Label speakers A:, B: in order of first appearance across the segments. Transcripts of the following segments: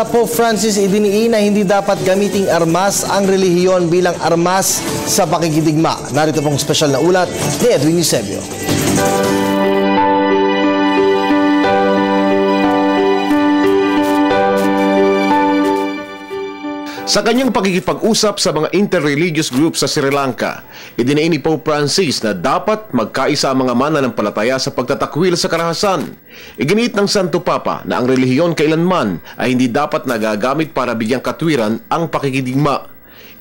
A: Pope Francis idiniin na hindi dapat gamiting armas ang relihiyon bilang armas sa pakikidigma. Narito pong special na ulat ni Edwin Eusebio.
B: Sa kanyang pakikipag-usap sa mga interreligious groups sa Sri Lanka, idiniin ni Pope Francis na dapat magkaisa ang mga mananampalataya sa pagtatakwil sa karahasan. Iginiit ng Santo Papa na ang relihiyon kailanman ay hindi dapat nagagamit para bigyang katwiran ang pakikidigma.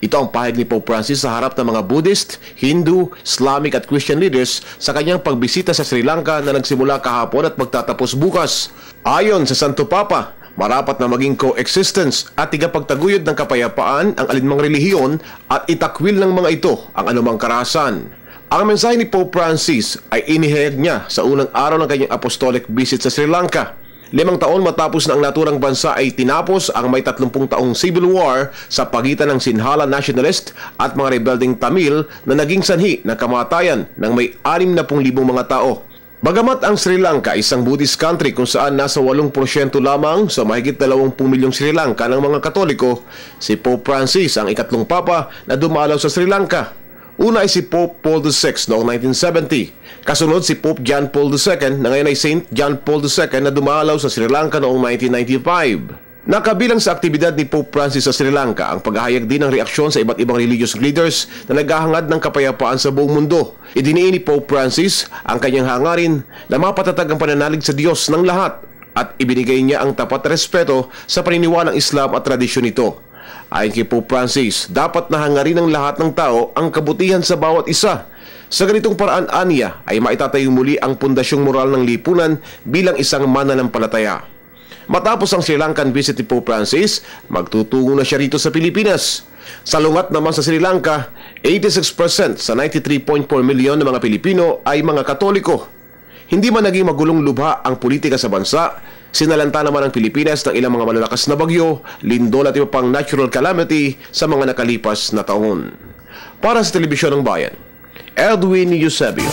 B: Ito ang pahayag ni Pope Francis sa harap ng mga Buddhist, Hindu, Islamic at Christian leaders sa kanyang pagbisita sa Sri Lanka na nagsimula kahapon at magtatapos bukas. Ayon sa Santo Papa, marapat na maging coexistence at tigapagtaguyod ng kapayapaan ang alinmang relihiyon at itakwil ng mga ito ang anumang karahasan. Ang mensahe ni Pope Francis ay inihayag niya sa unang araw ng kanyang apostolic visit sa Sri Lanka. 5 taon matapos na ang naturang bansa ay tinapos ang may 30 taong civil war sa pagitan ng Sinhala nationalist at mga rebelding Tamil na naging sanhi ng kamatayan ng may 60,000 mga tao. Bagamat ang Sri Lanka ay isang Buddhist country kung saan nasa 8% lamang sa mahigit 20 milyong Sri Lanka ng mga Katoliko, si Pope Francis ang ikatlong papa na dumalaw sa Sri Lanka. Una ay si Pope Paul VI noong 1970. Kasunod si Pope John Paul II na ngayon ay Saint John Paul II na dumalaw sa Sri Lanka noong 1995. Nakabilang sa aktibidad ni Pope Francis sa Sri Lanka ang paghahayag din ng reaksyon sa iba't ibang religious leaders na naghahangad ng kapayapaan sa buong mundo. Idiniin ni Pope Francis ang kanyang hangarin na mapatatag ang pananalig sa Diyos ng lahat at ibinigay niya ang tapat na respeto sa paniniwalang Islam at tradisyon nito. Ayon kay Pope Francis, dapat na hangarin ng lahat ng tao ang kabutihan sa bawat isa. Sa ganitong paraan, aniya, ay maitatayong muli ang pundasyong moral ng lipunan bilang isang mananampalataya. Matapos ang Sri Lankan visit ni Pope Francis, magtutungo na siya rito sa Pilipinas. Sa lungat naman sa Sri Lanka, 86% sa 93.4 milyon ng mga Pilipino ay mga Katoliko. Hindi man naging magulong lubha ang politika sa bansa, sinalanta naman ang Pilipinas ng ilang mga malalakas na bagyo, lindol at iba pang natural calamity sa mga nakalipas na taon. Para sa Telebisyon ng Bayan, Edwin Eusebio.